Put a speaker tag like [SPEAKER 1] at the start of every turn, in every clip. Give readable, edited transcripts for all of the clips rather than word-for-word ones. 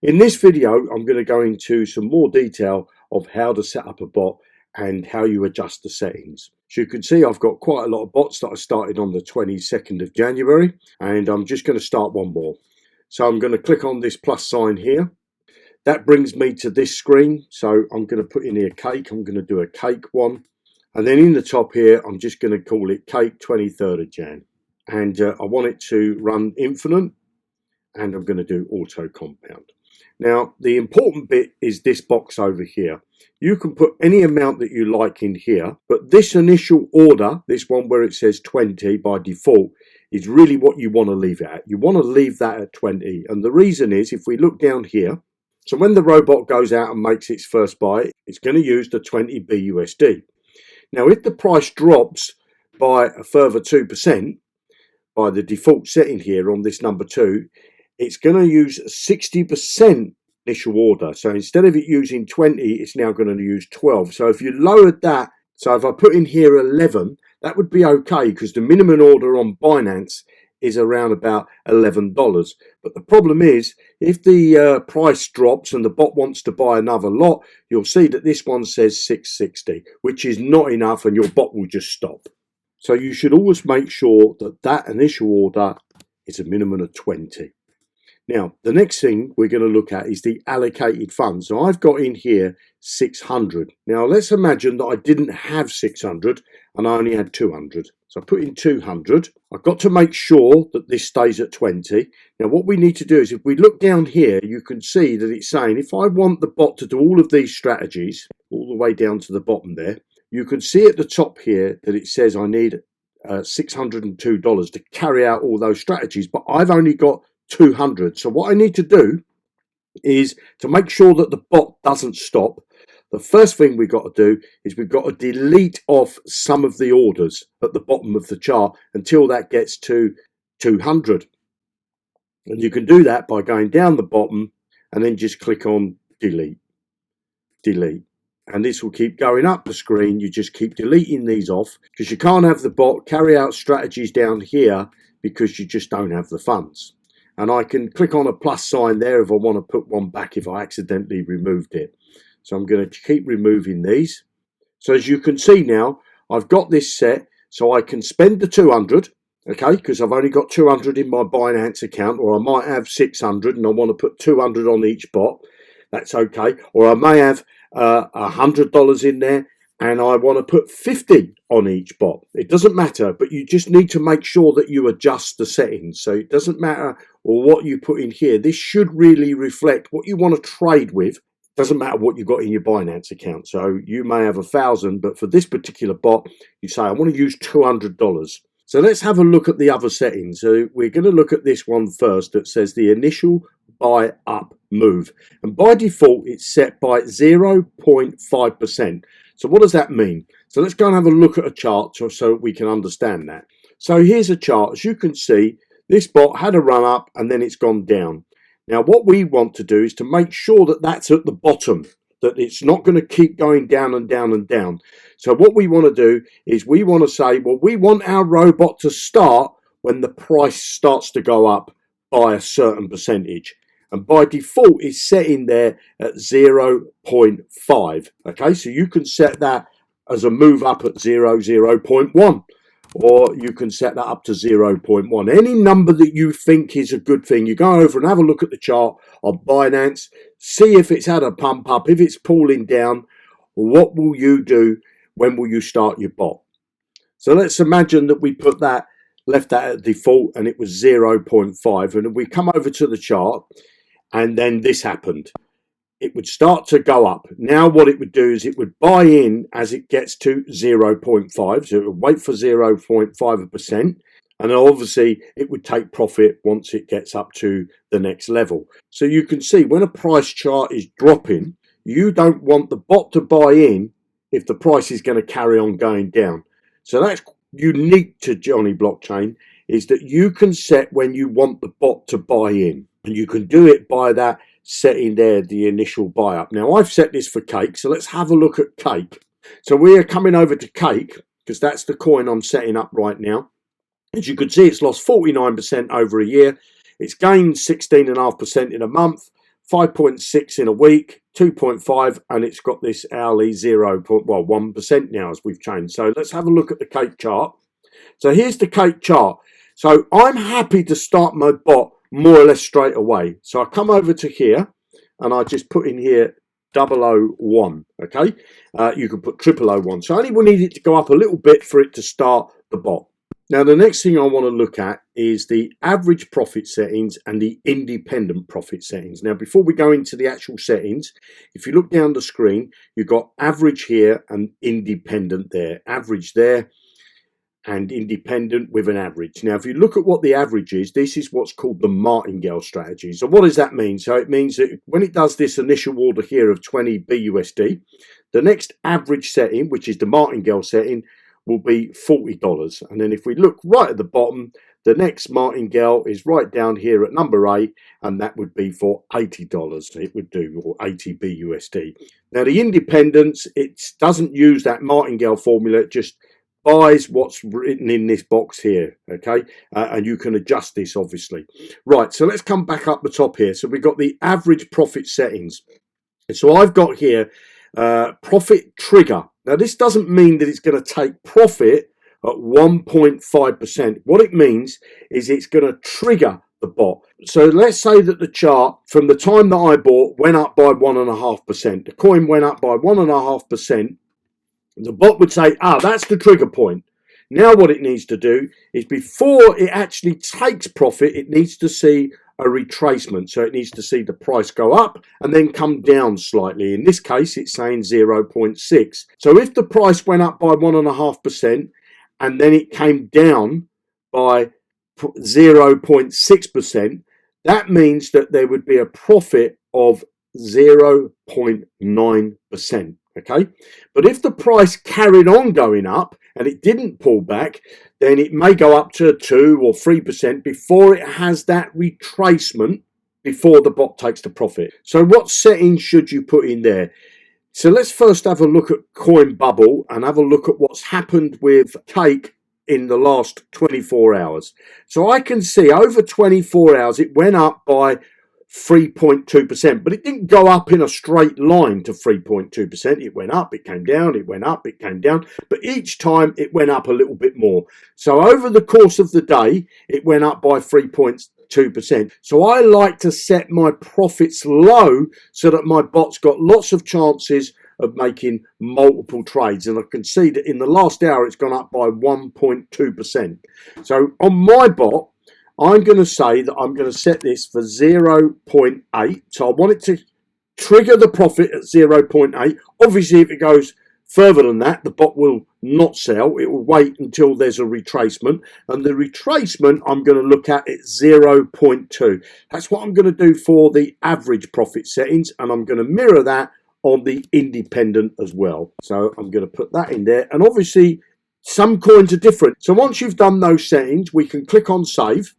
[SPEAKER 1] In this video, I'm going to go into some more detail of how to set up a bot and how you adjust the settings. So you can see I've got quite a lot of bots that I started on the 22nd of January, and I'm just going to start one more. So I'm going to click on this plus sign here. That brings me to this screen. So I'm going to put in here cake. I'm going to do a cake one. And then in the top here, I'm just going to call it cake 23rd of Jan. And I want it to run infinite, and I'm going to do auto compound. Now, the important bit is this box over here. You can put any amount that you like in here, but this initial order, this one where it says 20 by default, is really what you want to leave it at. You want to leave that at 20. And the reason is, if we look down here, so when the robot goes out and makes its first buy, it's going to use the 20 BUSD. Now, if the price drops by a further 2%, by the default setting here on this number 2, it's going to use 60% initial order. So instead of it using 20, it's now going to use 12. So if you lowered that, so if I put in here 11, that would be okay, because the minimum order on Binance is around about $11. But the problem is, if the price drops and the bot wants to buy another lot, you'll see that this one says 660, which is not enough, and your bot will just stop. So you should always make sure that that initial order is a minimum of 20. Now, the next thing we're going to look at is the allocated funds. So I've got in here 600. Now, let's imagine that I didn't have 600 and I only had 200. So I put in 200. I've got to make sure that this stays at 20. Now, what we need to do is, if we look down here, you can see that it's saying if I want the bot to do all of these strategies, all the way down to the bottom there, you can see at the top here that it says I need $602 to carry out all those strategies, but I've only got 200. So what I need to do is, to make sure that the bot doesn't stop, the first thing we've got to do is we've got to delete off some of the orders at the bottom of the chart until that gets to 200. And you can do that by going down the bottom and then just click on delete. And this will keep going up the screen. You just keep deleting these off, because you can't have the bot carry out strategies down here because you just don't have the funds. And I can click on a plus sign there if I want to put one back if I accidentally removed it. So I'm going to keep removing these. So as you can see now, I've got this set, so I can spend the 200, okay, because I've only got 200 in my Binance account, or I might have 600 and I want to put 200 on each bot. That's okay. Or I may have $100 in there and I want to put 50 on each bot. It doesn't matter, but you just need to make sure that you adjust the settings. So it doesn't matter what you put in here. This should really reflect what you want to trade with. It doesn't matter what you've got in your Binance account. So you may have 1,000, but for this particular bot, you say, I want to use $200. So let's have a look at the other settings. So we're going to look at this one first that says the initial buy up move. And by default, it's set by 0.5%. So what does that mean? So let's go and have a look at a chart so we can understand that. So here's a chart. As you can see, this bot had a run up and then it's gone down. Now what we want to do is to make sure that that's at the bottom, that it's not going to keep going down and down and down. So what we want to do is we want to say, well, we want our robot to start when the price starts to go up by a certain percentage. And by default, it's set in there at 0.5. Okay, so you can set that as a move up at 0.1, or you can set that up to 0.1. Any number that you think is a good thing, you go over and have a look at the chart on Binance, see if it's had a pump up, if it's pulling down. What will you do? When will you start your bot? So let's imagine that we put that, left that at default, and it was 0.5. And if we come over to the chart, and then this happened, it would start to go up. Now what it would do is it would buy in as it gets to 0.5. So it would wait for 0.5%. And then obviously it would take profit once it gets up to the next level. So you can see when a price chart is dropping, you don't want the bot to buy in if the price is going to carry on going down. So that's unique to JonnyBlockchain, is that you can set when you want the bot to buy in. And you can do it by that setting there, the initial buy up. Now I've set this for cake, so let's have a look at cake. So we are coming over to cake, because that's the coin I'm setting up right now. As you can see, it's lost 49% over a year. It's gained 16.5% in a month, 5.6 in a week, 2.5, and it's got this hourly 1% now as we've changed. So let's have a look at the cake chart. So here's the cake chart. So I'm happy to start my bot more or less straight away. So I come over to here and I just put in here 001. Okay, you can put 0001. So I only will need it to go up a little bit for it to start the bot. Now the next thing I want to look at is the average profit settings and the independent profit settings. Now before we go into the actual settings, if you look down the screen, you've got average here and independent there, average there and independent with an average. Now if you look at what the average is, this is what's called the martingale strategy. So what does that mean? So it means that when it does this initial order here of 20 BUSD, the next average setting, which is the martingale setting, will be $40. And then if we look right at the bottom, the next martingale is right down here at number 8, and that would be for $80. It would do, or 80 BUSD. Now the independence, it doesn't use that martingale formula, it just buys what's written in this box here. Okay, and you can adjust this obviously. Right, so let's come back up the top here. So we've got the average profit settings. And so I've got here profit trigger. Now this doesn't mean that it's going to take profit at 1.5%. What it means is it's going to trigger the bot. So let's say that the chart from the time that I bought went up by 1.5%. The coin went up by 1.5%. The bot would say, that's the trigger point. Now what it needs to do is before it actually takes profit, it needs to see a retracement. So it needs to see the price go up and then come down slightly. In this case, it's saying 0.6. So if the price went up by 1.5% and then it came down by 0.6%, that means that there would be a profit of 0.9%. Okay, but if the price carried on going up and it didn't pull back, then it may go up to 2 or 3% before it has that retracement before the bot takes the profit. So what settings should you put in there? So let's first have a look at coin bubble and have a look at what's happened with cake in the last 24 hours. So I can see over 24 hours it went up by 3.2%, but it didn't go up in a straight line to 3.2%. It went up, it came down, it went up, it came down, but each time it went up a little bit more. So over the course of the day, it went up by 3.2%. So I like to set my profits low so that my bot's got lots of chances of making multiple trades, and I can see that in the last hour it's gone up by 1.2%. So on my bot, I'm going to say that I'm going to set this for 0.8. So I want it to trigger the profit at 0.8. Obviously, if it goes further than that, the bot will not sell. It will wait until there's a retracement. And the retracement I'm going to look at 0.2. That's what I'm going to do for the average profit settings. And I'm going to mirror that on the independent as well. So I'm going to put that in there. And obviously, some coins are different. So once you've done those settings, we can click on save.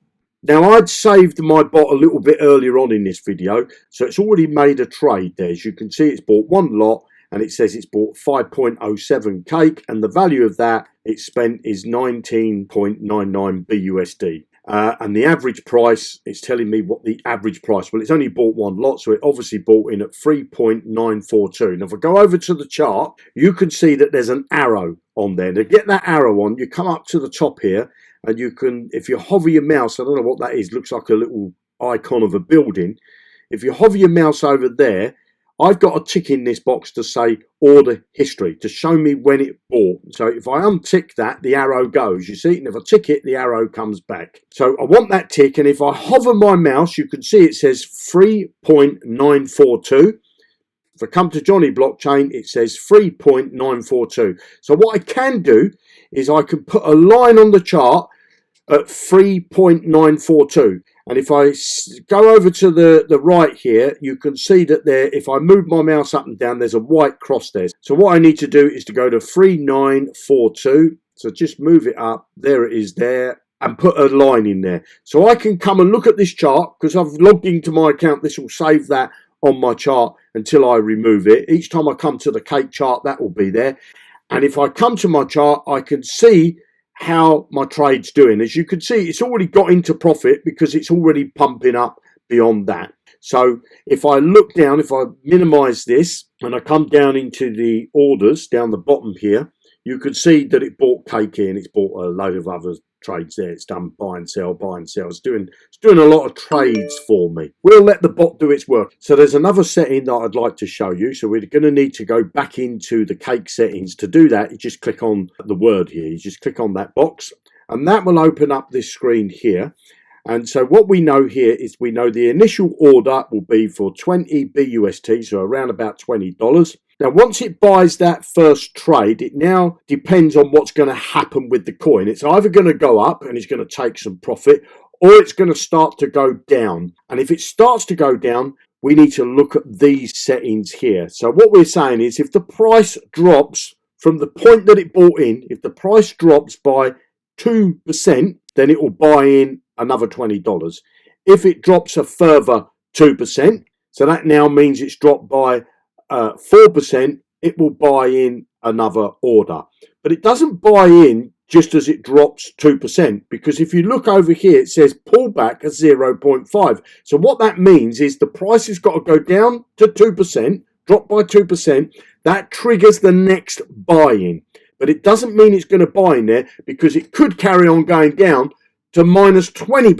[SPEAKER 1] Now I'd saved my bot a little bit earlier on in this video, so it's already made a trade there. As you can see, it's bought one lot and it says it's bought 5.07 cake, and the value of that it spent is 19.99 BUSD. And the average price, it's telling me what the average price, well, it's only bought one lot, so it obviously bought in at 3.942. Now if I go over to the chart, you can see that there's an arrow on there. To get that arrow on, you come up to the top here, and you can, if you hover your mouse, I don't know what that is, looks like a little icon of a building. If you hover your mouse over there, I've got a tick in this box to say order history, to show me when it bought. So if I untick that, the arrow goes, you see, and if I tick it, the arrow comes back. So I want that tick, and if I hover my mouse, you can see it says 3.942. If I come to JonnyBlockchain, it says 3.942. So what I can do is I can put a line on the chart at 3.942. And if I go over to the right here, you can see that there, if I move my mouse up and down, there's a white cross there. So what I need to do is to go to 3942. So just move it up. There it is there. And put a line in there. So I can come and look at this chart, because I've logged into my account. This will save that on my chart until I remove it. Each time I come to the cake chart, that will be there. And if I come to my chart, I can see how my trade's doing. As you can see, it's already got into profit because it's already pumping up beyond that. So if I look down, if I minimize this and I come down into the orders down the bottom here, you can see that it bought cake here and it's bought a load of other trades there. It's done buy and sell, buy and sell. It's doing a lot of trades for me. We'll let the bot do its work. So there's another setting that I'd like to show you. So we're going to need to go back into the cake settings. To do that, you just click on the word here. You just click on that box and that will open up this screen here. And so what we know here is we know the initial order will be for 20 BUST, so around about $20. Now, once it buys that first trade, it now depends on what's going to happen with the coin. It's either going to go up and it's going to take some profit, or it's going to start to go down. And if it starts to go down, we need to look at these settings here. So what we're saying is if the price drops from the point that it bought in, if the price drops by 2%, then it will buy in another $20. If it drops a further 2%, so that now means it's dropped by 4%, it will buy in another order. But it doesn't buy in just as it drops 2%, because if you look over here, it says pullback at 0.5. So what that means is the price has got to go down to 2%, drop by 2%. That triggers the next buy-in. But it doesn't mean it's going to buy in there, because it could carry on going down to minus 20.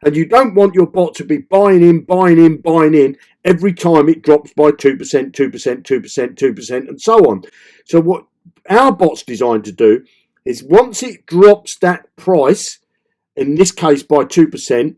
[SPEAKER 1] And you don't want your bot to be buying in every time it drops by 2%, 2%, 2%, 2%, and so on. So what our bot's designed to do is once it drops that price, in this case by 2%,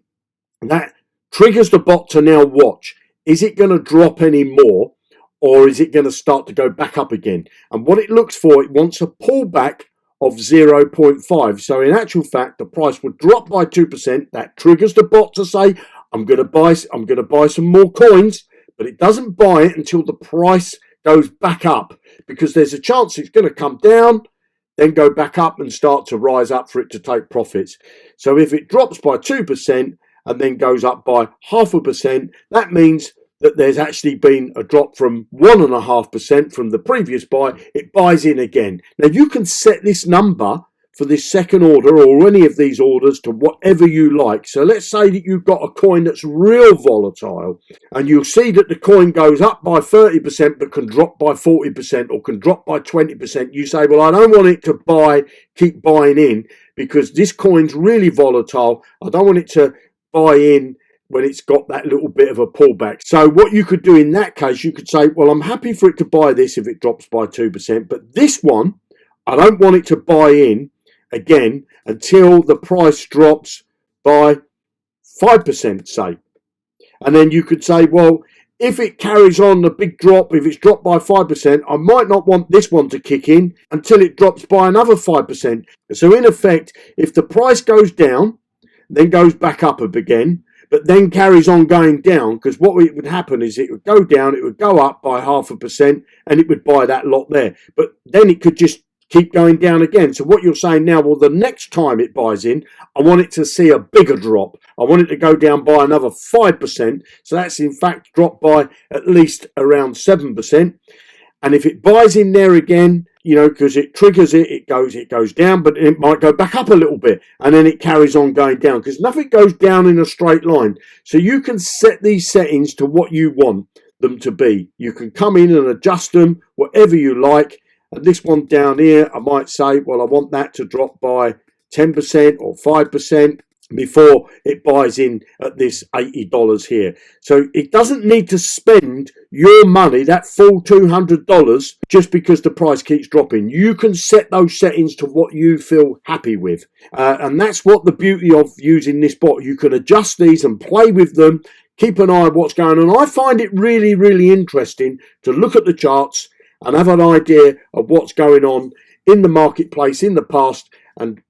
[SPEAKER 1] that triggers the bot to now watch. Is it going to drop any more, or is it going to start to go back up again? And what it looks for, it wants a pullback of 0.5. So in actual fact, the price would drop by 2%. That triggers the bot to say, I'm going to buy some more coins, but it doesn't buy it until the price goes back up, because there's a chance it's going to come down, then go back up and start to rise up for it to take profits. So if it drops by 2% and then goes up by 0.5%, that means that there's actually been a drop from 1.5% from the previous buy. It buys in again. Now you can set this number for this second order or any of these orders to whatever you like. So let's say that you've got a coin that's real volatile, and you'll see that the coin goes up by 30% but can drop by 40% or can drop by 20%. You say, well, I don't want it to keep buying in because this coin's really volatile. I don't want it to buy in when it's got that little bit of a pullback. So what you could do in that case, you could say, well, I'm happy for it to buy this if it drops by 2%, but this one, I don't want it to buy in again until the price drops by 5%, say. And then you could say, well, if it carries on the big drop, if it's dropped by 5%, I might not want this one to kick in until it drops by another 5%. So in effect, if the price goes down, then goes back up again, but then carries on going down, because what would happen is it would go down, it would go up by 0.5%, and it would buy that lot there. But then it could just keep going down again. So what you're saying now, well, the next time it buys in, I want it to see a bigger drop. I want it to go down by another 5%. So that's in fact dropped by at least around 7%. And if it buys in there again, because it triggers it goes down, but it might go back up a little bit, and then it carries on going down, because nothing goes down in a straight line. So you can set these settings to what you want them to be. You can come in and adjust them, whatever you like. And this one down here, I might say, well, I want that to drop by 10% or 5% before it buys in at this $80 here. So it doesn't need to spend your money, that full $200, just because the price keeps dropping. You can set those settings to what you feel happy with. And that's what the beauty of using this bot. You can adjust these and play with them, keep an eye on what's going on. I find it really, really interesting to look at the charts and have an idea of what's going on in the marketplace in the past, and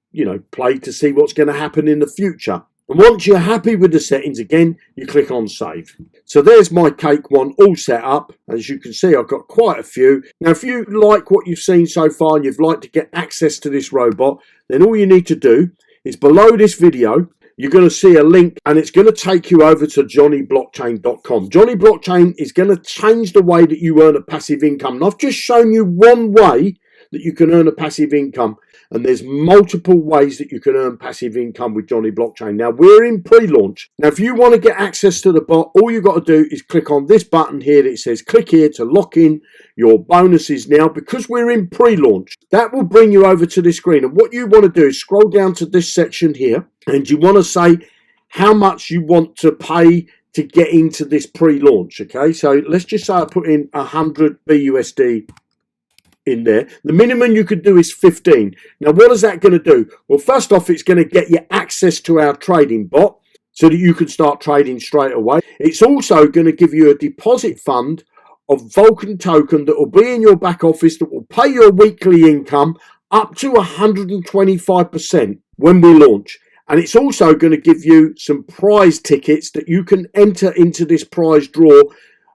[SPEAKER 1] play to see what's going to happen in the future. And once you're happy with the settings, again, you click on save. So there's my cake one all set up. As you can see, I've got quite a few. Now, if you like what you've seen so far and you'd like to get access to this robot, then all you need to do is below this video, you're going to see a link, and it's going to take you over to JonnyBlockchain.com. JonnyBlockchain is going to change the way that you earn a passive income. And I've just shown you one way that you can earn a passive income. And there's multiple ways that you can earn passive income with JonnyBlockchain. Now, we're in pre-launch. Now, if you want to get access to the bot, all you've got to do is click on this button here that says click here to lock in your bonuses now. Because we're in pre-launch, that will bring you over to this screen. And what you want to do is scroll down to this section here, and you want to say how much you want to pay to get into this pre-launch. Okay, so let's just say I put in 100 BUSD in there. The minimum you could do is 15. Now, what is that going to do? Well, first off, it's going to get you access to our trading bot so that you can start trading straight away. It's also going to give you a deposit fund of Vulcan token that will be in your back office that will pay your weekly income up to 125% when we launch. And it's also going to give you some prize tickets that you can enter into this prize draw.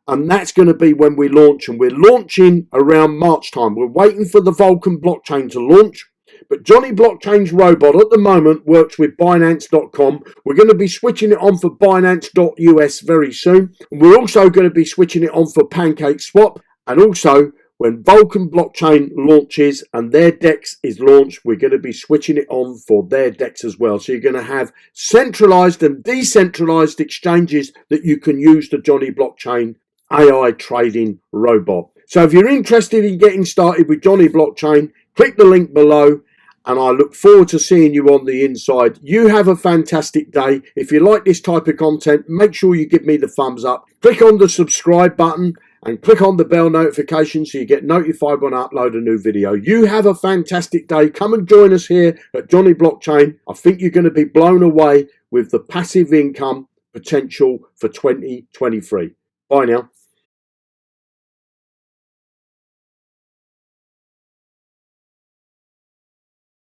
[SPEAKER 1] And that's going to be when we launch. And we're launching around March time. We're waiting for the Vulcan blockchain to launch. But JonnyBlockchain's robot at the moment works with Binance.com. We're going to be switching it on for Binance.us very soon. And we're also going to be switching it on for PancakeSwap. And also, when Vulcan blockchain launches and their DEX is launched, we're going to be switching it on for their DEX as well. So you're going to have centralized and decentralized exchanges that you can use the JonnyBlockchain AI trading robot. So if you're interested in getting started with JonnyBlockchain, click the link below, and I look forward to seeing you on the inside. You have a fantastic day. If you like this type of content, make sure you give me the thumbs up. Click on the subscribe button and click on the bell notification so you get notified when I upload a new video. You have a fantastic day. Come and join us here at JonnyBlockchain. I think you're going to be blown away with the passive income potential for 2023. Bye now.